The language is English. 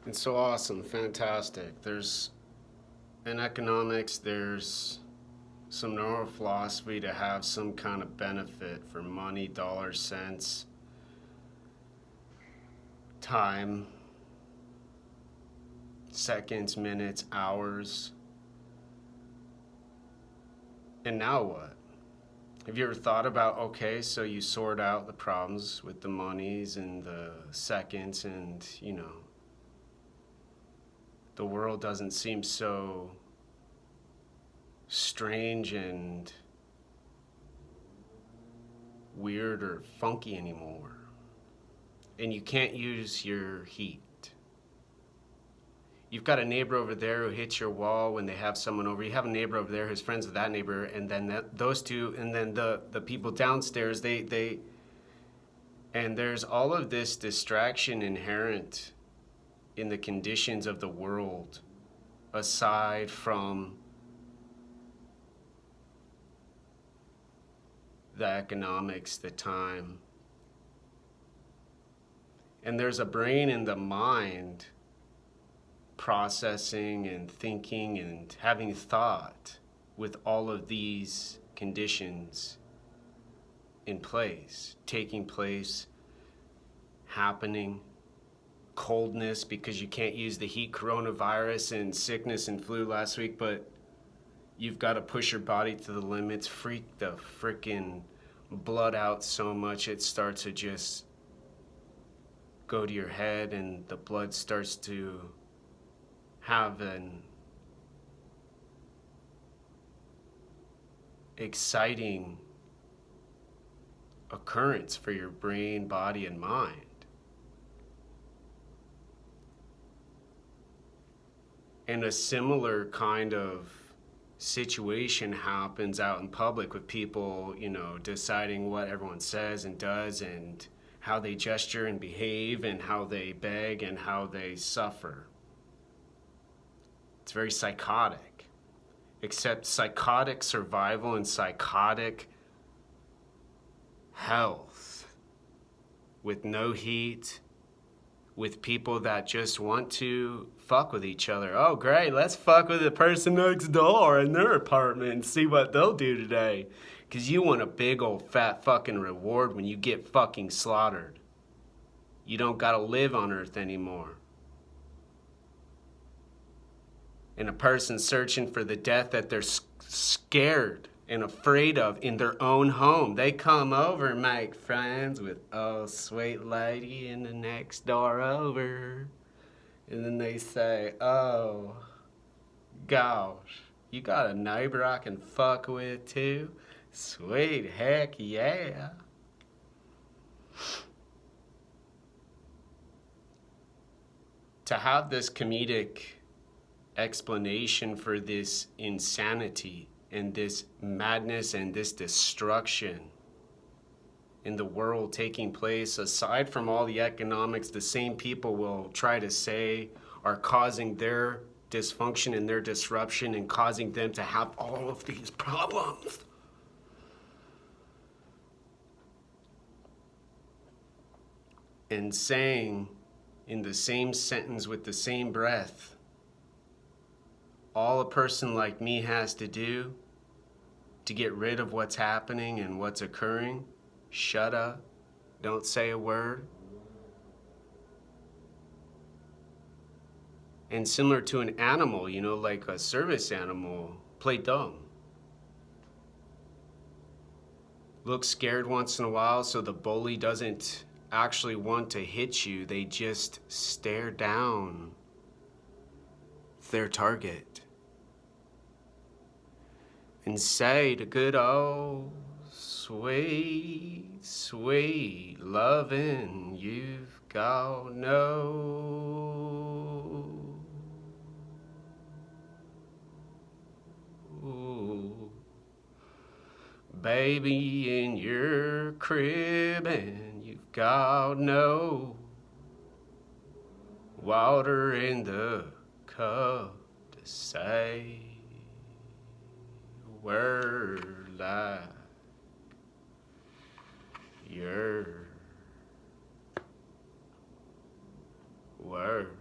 It's so awesome, fantastic. There's in economics, there's some neurophilosophy to have some kind of benefit for money, dollars, cents, time, seconds, minutes, hours. And now what? Have you ever thought about, okay, so you sort out the problems with the monies and the seconds, and, the world doesn't seem so strange and weird or funky anymore. And you can't use your heat. You've got a neighbor over there who hits your wall when they have someone over. You have a neighbor over there who's friends with that neighbor, and then those two, and then the people downstairs, and there's all of this distraction inherent in the conditions of the world, aside from the economics, the time. And there's a brain in the mind processing and thinking and having thought with all of these conditions in place, taking place, happening. Coldness because you can't use the heat, coronavirus and sickness and flu last week, but you've got to push your body to the limits, freak the freaking blood out so much it starts to just go to your head, and the blood starts to have an exciting occurrence for your brain, body, and mind. And a similar kind of situation happens out in public with people, deciding what everyone says and does and how they gesture and behave and how they beg and how they suffer. It's very psychotic, except psychotic survival and psychotic health with no heat, with people that just want to fuck with each other. Oh, great, let's fuck with the person next door in their apartment and see what they'll do today. Because you want a big old fat fucking reward when you get fucking slaughtered. You don't gotta live on Earth anymore. And a person searching for the death that they're scared and afraid of in their own home. They come over and make friends with, oh, sweet lady in the next door over. And then they say, oh, gosh, you got a neighbor I can fuck with too? Sweet, heck yeah. To have this comedic explanation for this insanity and this madness and this destruction in the world taking place, aside from all the economics, the same people will try to say are causing their dysfunction and their disruption and causing them to have all of these problems. And saying in the same sentence with the same breath, all a person like me has to do to get rid of what's happening and what's occurring, shut up, don't say a word. And similar to an animal, like a service animal, play dumb. Look scared once in a while so the bully doesn't actually want to hit you. They just stare down their target and say to good old sweet, sweet loving you've got no. Ooh. Baby in your crib and you've got no water in the cup to say a word like your word.